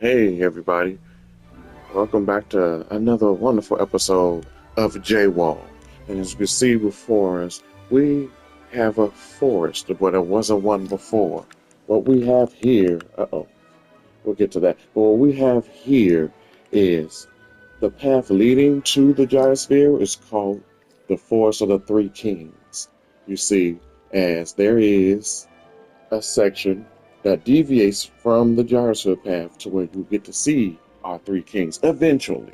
Hey everybody, welcome back to another wonderful episode of JWOG. And as you can see before us, we have a forest, but there wasn't one before. What we have here, we'll get to that. But what we have here is the path leading to the gyrosphere is called the Forest of the Three Kings. You see, as there is a section that deviates from the gyrosphere path to where you get to see our three kings eventually.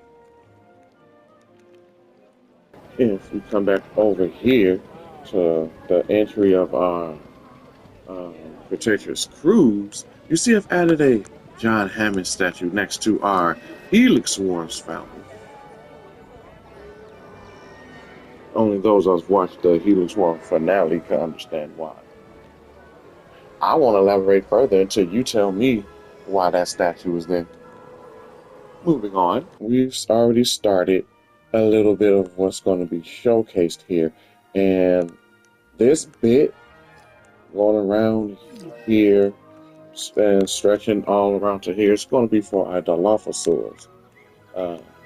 If we come back over here to the entry of our Cretaceous cruise, you see I've added a John Hammond statue next to our Helix Wars fountain. Only those who've watched the Helix War finale can understand why. I won't elaborate further until you tell me why that statue is there. Moving on, we've already started a little bit of what's going to be showcased here. And this bit going around here and stretching all around to here, it's going to be for our Dilophosaurus.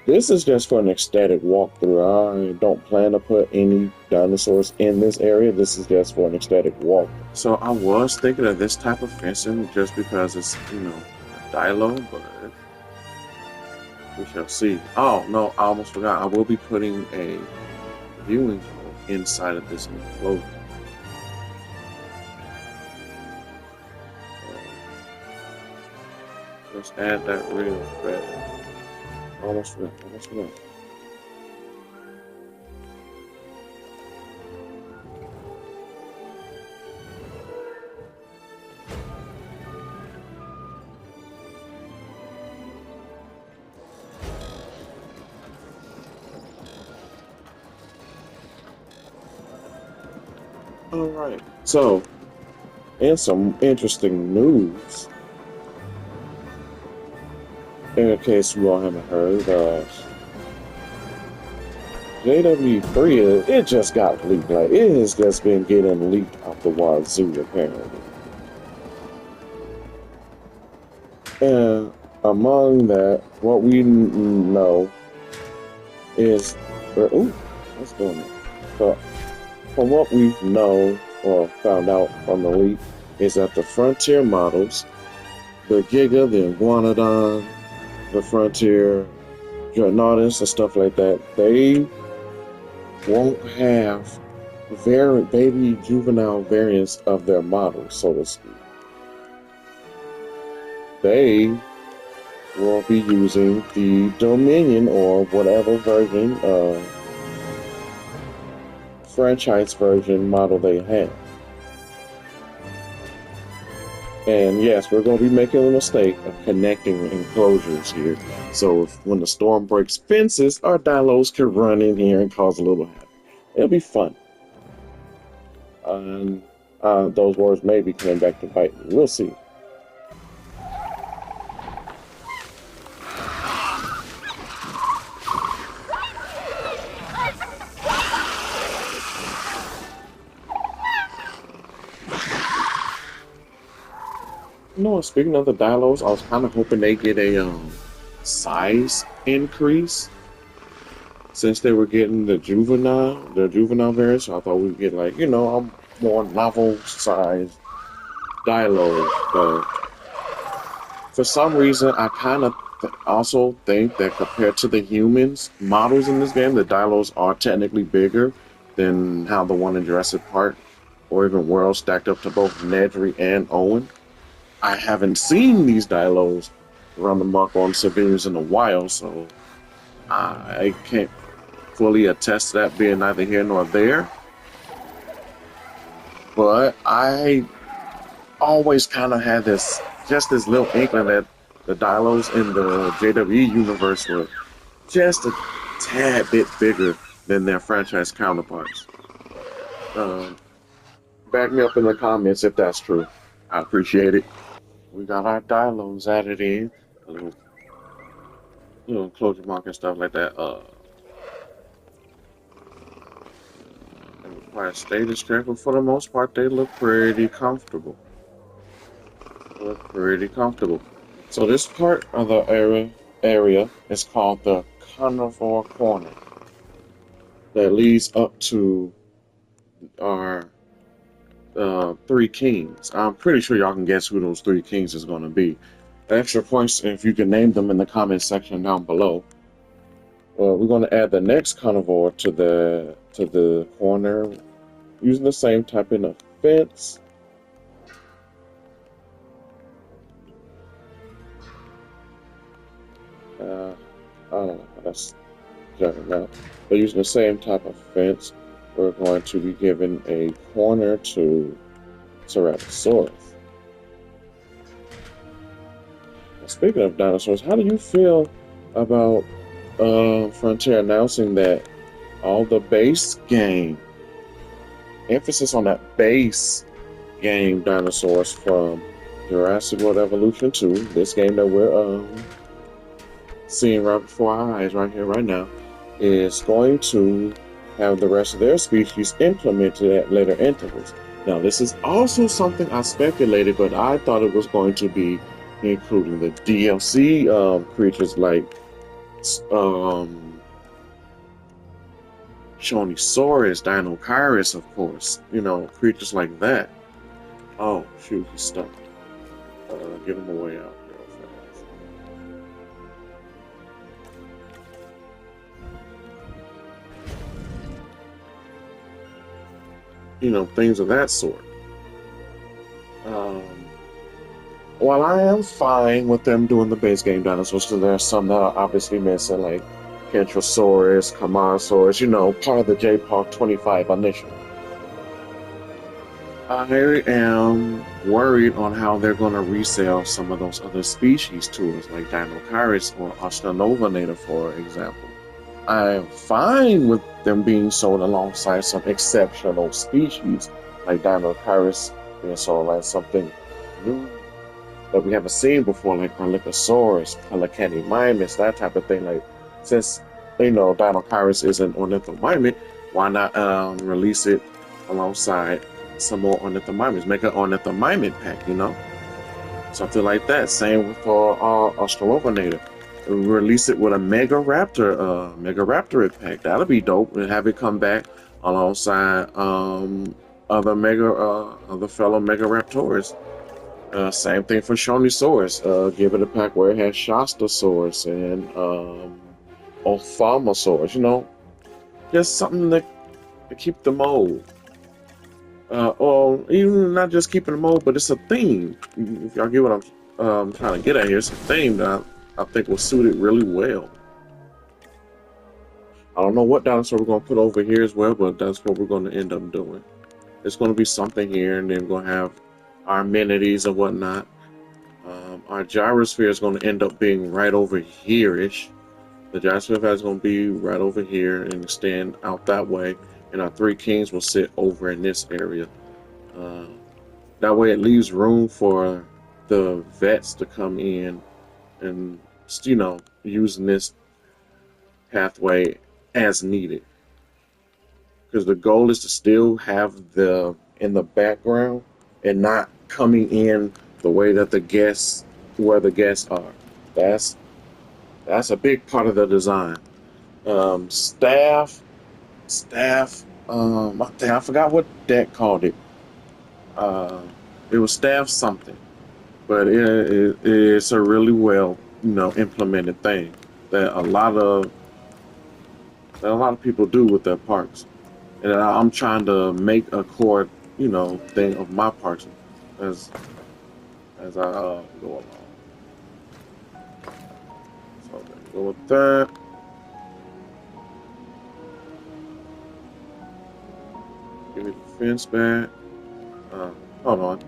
This is just for an aesthetic walkthrough. I don't plan to put any dinosaurs in this area. This is just for an aesthetic walk. So I was thinking of this type of fencing just because it's, a dilo, but we shall see. Oh, no, I almost forgot. I will be putting a viewing hole inside of this enclosure. Let's add that real fast. Almost forgot. Alright, so, in some interesting news, in case you all haven't heard, JW3, it just got leaked. Like, it has just been getting leaked out the wazoo, apparently. And among that, what we know is, what's going on? So, from what we know or found out from the leak, is that the Frontier models, the Giga, the Iguanodon, the Frontier, Dreadnoughtus, and stuff like that, they won't have baby juvenile variants of their models, so to speak. They will be using the Dominion or whatever version of franchise version model they have. And yes, we're going to be making a mistake of connecting enclosures here. So when the storm breaks fences, our dilos can run in here and cause a little havoc. It'll be fun. And those words may be coming back to bite me. We'll see. You know, speaking of the dilos, I was kind of hoping they get a size increase since they were getting the juvenile variants. So I thought we'd get like, a more novel size dilos. But for some reason, I kind of also think that compared to the humans models in this game, the dilos are technically bigger than how the one in Jurassic Park or even World stacked up to both Nedry and Owen. I haven't seen these dilos run amok on civilians in a while, so I can't fully attest to that being neither here nor there. But I always kind of had this little inkling that the dilos in the JWE universe were just a tad bit bigger than their franchise counterparts. Back me up in the comments if that's true. I appreciate it. We got our dilos added in, a little enclosure mark and stuff like that. They require status check, but for the most part, they look pretty comfortable. So this part of the area is called the Carnivore Corner that leads up to our three kings. I'm pretty sure y'all can guess who those three kings is going to be. Extra points if you can name them in the comment section down below. We're going to add the next carnivore to the corner using the same type of fence. I don't know how that's jumping out, but using the same type of fence, we're going to be giving a corner to Tyrannosaurus. Now, speaking of dinosaurs, how do you feel about Frontier announcing that all the base game, emphasis on that base game dinosaurs from Jurassic World Evolution 2, this game that we're seeing right before our eyes right here, right now, is going to have the rest of their species implemented at later intervals. Now, this is also something I speculated, but I thought it was going to be including the DLC creatures like Shonisaurus, Dinocaris, of course, you know, creatures like that. Oh, shoot, he's stuck. Give him a way out real fast. You know, things of that sort. While I am fine with them doing the base game dinosaurs, because there are some that are obviously missing, like Kentrosaurus, Camarasaurus, you know, part of the JPOG 25 initial. I am worried on how they're going to resell some of those other species to us, like Dinocaris or Australovinator, for example. I'm fine with them being sold alongside some exceptional species, like Dinocaris being sold like something new that we haven't seen before, like Carlicosaurus, Pelecanimimus, that type of thing. Like, since, you know, Dinocaris is an ornithomimid, why not release it alongside some more ornithomimids? Make an ornithomimid pack, you know? Something like that. Same with Australovinator. Release it with a Megaraptorid pack. That'll be dope. And have it come back alongside other fellow Megaraptors. Same thing for Shonisaurus. Give it a pack where it has Shastasaurus and Ophthalmosaurus. You know, just something to keep the mold. Or even not just keeping the mold, but it's a theme. If y'all get what I'm trying to get at here, it's a theme that I think will suit it really well. I don't know what dinosaur we're going to put over here as well, but that's what we're going to end up doing. It's going to be something here, and then we're going to have our amenities and whatnot. Our gyrosphere is going to end up being right over here-ish. The gyrosphere is going to be right over here and extend out that way, and our three kings will sit over in this area. That way it leaves room for the vets to come in and, you know, using this pathway as needed. Because the goal is to still have in the background and not coming in the way that where the guests are. That's a big part of the design. Staff. I forgot what deck called it. It was staff something, but it's a really well, you know, implemented thing that a lot of people do with their parks. And I'm trying to make a core, you know, thing of my parks as I go along. So go with that. Give me the fence back. Hold on.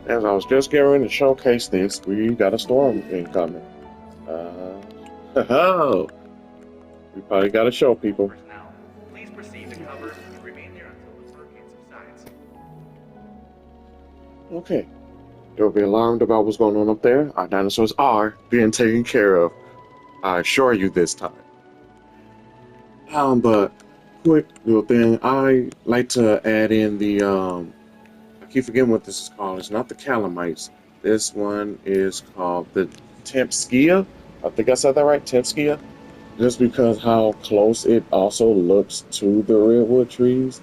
As I was just getting ready to showcase this, we got a storm incoming. Oh, we probably got to show people. Please proceed to cover and remain there until the hurricane subsides. Okay. Don't be alarmed about what's going on up there. Our dinosaurs are being taken care of. I assure you this time. But quick little thing, I like to add in the keep forgetting what this is called. It's not the calamites. This one is called the Tempskia. I think I said that right, Tempskia. Just because how close it also looks to the redwood trees.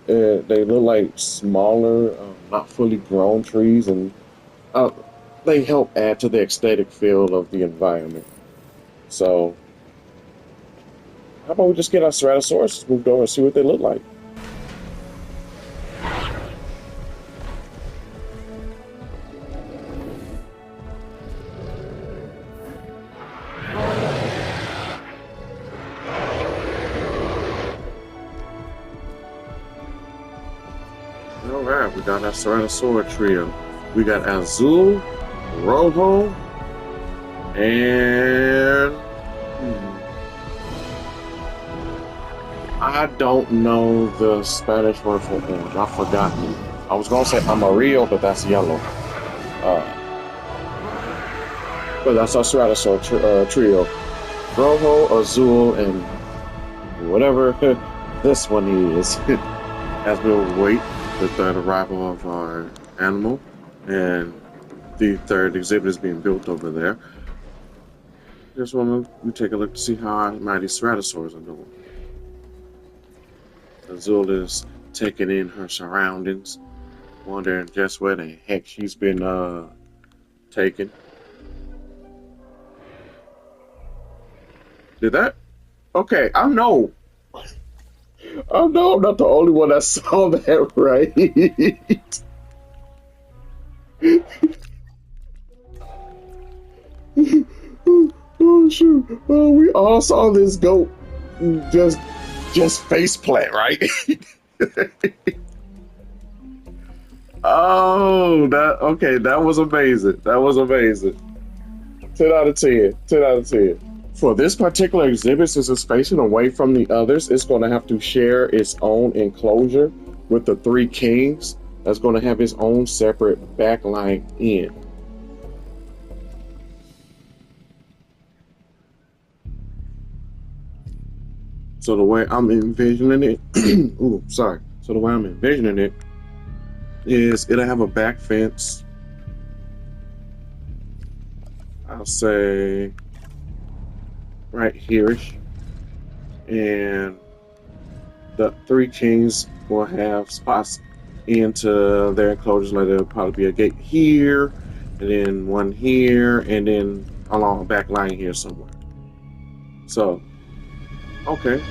They look like smaller, not fully grown trees, and uh, they help add to the aesthetic feel of the environment. So, how about we just get our Ceratosaurus moved over and see what they look like? All right, we got our Ceratosaurus trio. We got Azul, Rojo, and I don't know the Spanish word for orange. I forgot. I was gonna say amarillo, but that's yellow. But that's our Ceratosaurus trio: Rojo, Azul, and whatever this one is. As we wait the third arrival of our animal, and the third exhibit is being built over there. Just want to take a look to see how our mighty Ceratosaurs are doing. Azul is taking in her surroundings, wondering just where the heck she's been taken. Did that? Okay, I know. I know I'm not the only one that saw that, right? Oh shoot! Oh, we all saw this goat just face plant, right? Oh, that okay. That was amazing. That was amazing. 10 out of 10. 10 out of 10. For this particular exhibit, since it's facing away from the others, it's going to have to share its own enclosure with the three kings. That's going to have its own separate backline in. So the way I'm envisioning it, ooh, sorry. So the way I'm envisioning it is it'll have a back fence. I'll say right here-ish. And the three kings will have spots into their enclosures. Like there'll probably be a gate here, and then one here, and then along the back line here somewhere. So, okay.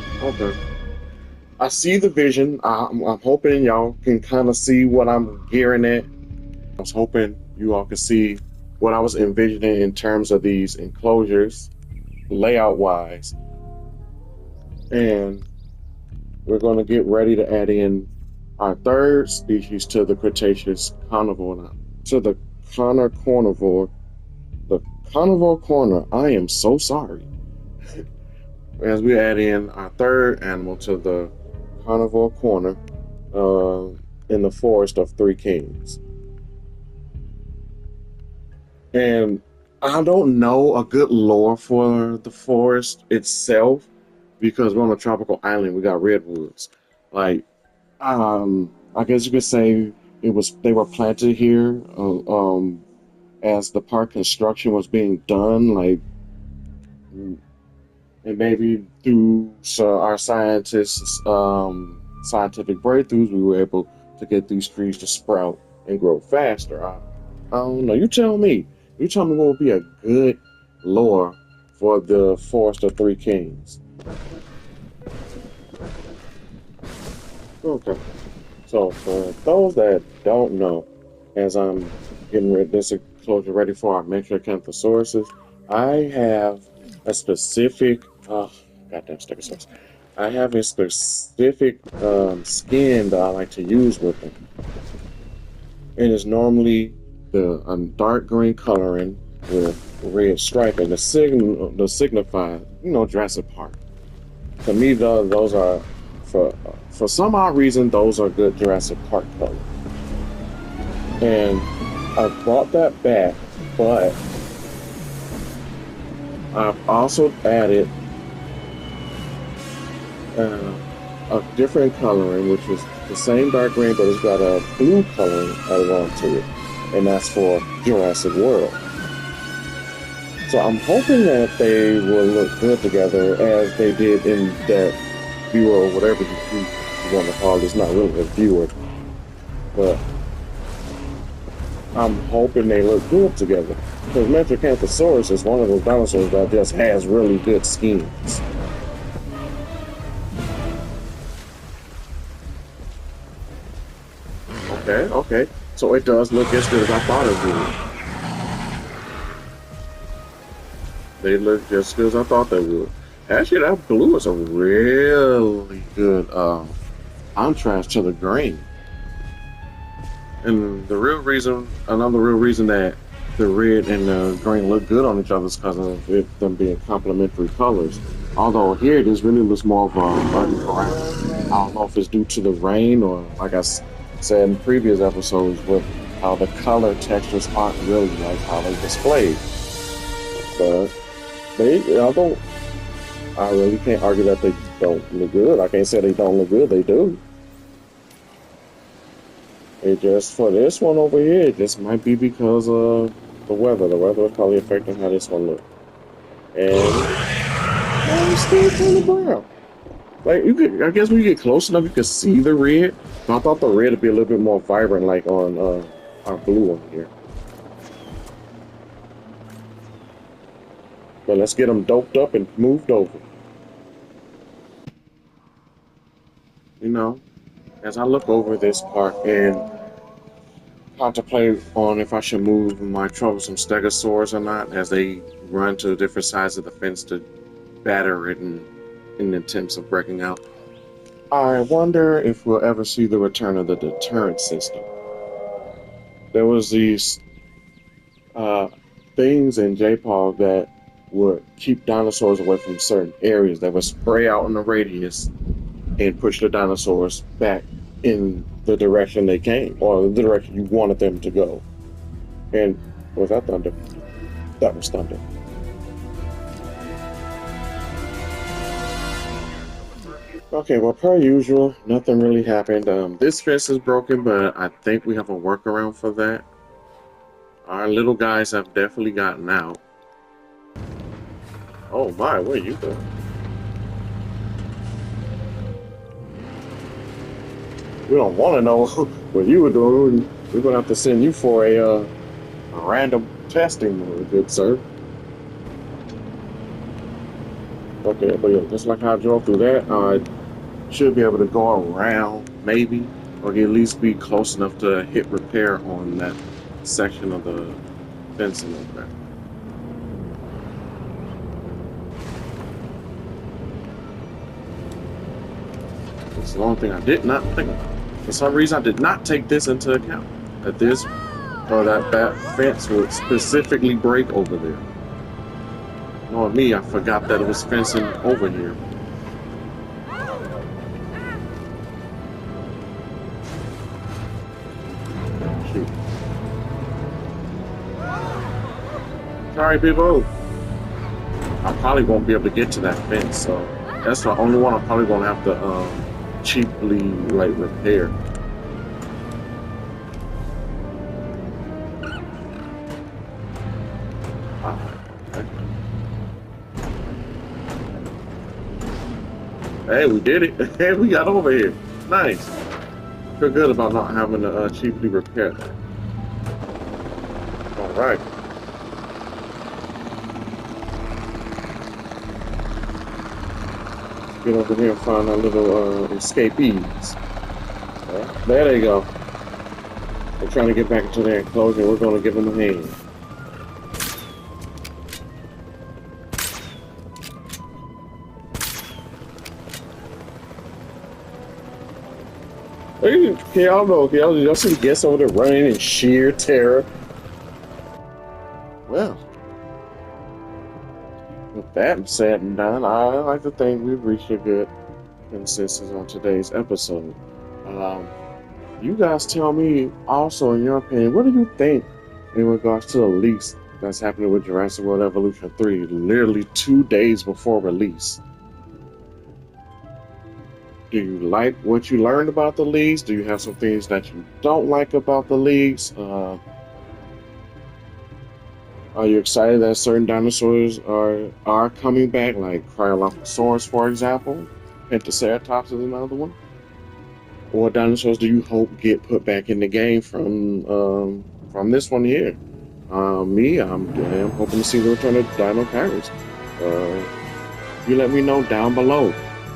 I see the vision. I'm hoping y'all can kind of see what I'm gearing at. I was hoping you all could see what I was envisioning in terms of these enclosures, layout wise. And we're going to get ready to add in our third species to the Cretaceous carnivore, to the carnivore. The carnivore corner. I am so sorry. As we add in our third animal to the carnivore corner in the forest of three kings. And I don't know a good lore for the forest itself because we're on a tropical island. We got redwoods. Like, I guess you could say they were planted here as the park construction was being done. Like, and maybe through our scientists' scientific breakthroughs, we were able to get these trees to sprout and grow faster. I don't know. You tell me. You tell me what would be a good lore for the Forest of Three Kings. Okay. So for those that don't know, as I'm getting this enclosure ready for our Metriacanthosauruses, I have a specific goddamn Stegosaurus. I have a specific skin that I like to use with them. It is normally the dark green coloring with red striping, the signify, Jurassic Park. To me, those are for some odd reason those are good Jurassic Park colors. And I brought that back, but I've also added a different coloring, which is the same dark green, but it's got a blue coloring added onto it, and that's for Jurassic World. So I'm hoping that they will look good together as they did in that viewer or whatever you want to call it. It's not really a viewer, but I'm hoping they look good together. Because Metriacanthosaurus is one of those dinosaurs that just has really good skins. Okay, okay. So it does look as good as I thought it would. They look just as good as I thought they would. Actually, that blue is a really good contrast to the green. And the real reason, another real reason that the red and the green look good on each other is because of them being complementary colors. Although here this really looks more of a muddy brown. I don't know if it's due to the rain or, like I said in previous episodes, with how the color textures aren't really like how they displayed. But I really can't argue that they don't look good. I can't say they don't look good. They do. It just, for this one over here, it just might be because of the weather. The weather is probably affecting how this one looks. And it's still kind of brown. Like, you could, I guess when you get close enough, you can see the red. But I thought the red would be a little bit more vibrant, like on our blue one here. But let's get them doped up and moved over. You know, as I look over this part and contemplate on if I should move my troublesome Stegosaurus or not, as they run to different sides of the fence to batter it in attempts of breaking out. I wonder if we'll ever see the return of the deterrent system. There was these things in JPOG that would keep dinosaurs away from certain areas, that would spray out in a radius and push the dinosaurs back in the direction they came, or the direction you wanted them to go. And was that thunder? That was thunder. Okay, well, per usual, nothing really happened. This fence is broken, but I think we have a workaround for that. Our little guys have definitely gotten out. Oh my, where are you going? We don't want to know what you were doing. We're going to have to send you for a random testing, good sir. Okay, but yeah, just like I drove through that, I should be able to go around, maybe, or at least be close enough to hit repair on that section of the fencing over there. It's the only thing I did not think about. For some reason, I did not take this into account. That this, or that fence would specifically break over there. Knowing me, I forgot that it was fencing over here. Shoot. Sorry, people. I probably won't be able to get to that fence, so that's the only one I'm probably gonna have to cheaply like repair. Okay. Hey, we did it. Hey, we got over here. Nice. Feel good about not having to cheaply repair that. All right. Get over here and find our little escapees. There they go. They're trying to get back into their enclosure. We're going to give them a hand. Y'all see the guests over there running in sheer terror? Well, with that said and done, I like to think we've reached a good consensus on today's episode. You guys tell me also, in your opinion, what do you think in regards to the leaks that's happening with Jurassic World Evolution 3, literally 2 days before release? Do you like what you learned about the leagues? Do you have some things that you don't like about the leagues? Are you excited that certain dinosaurs are coming back, like Cryolophosaurus, for example? Pentaceratops is another one. What dinosaurs do you hope get put back in the game from this one here? I am hoping to see the return of Dino Pirates. Uh, you let me know down below.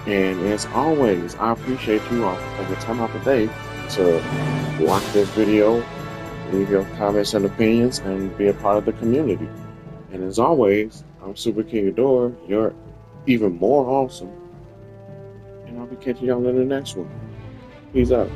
And as always, I appreciate you all for taking time out today to watch this video, leave your comments and opinions, and be a part of the community. And as always, I'm Super King Adore. You're even more awesome. And I'll be catching y'all in the next one. Peace out.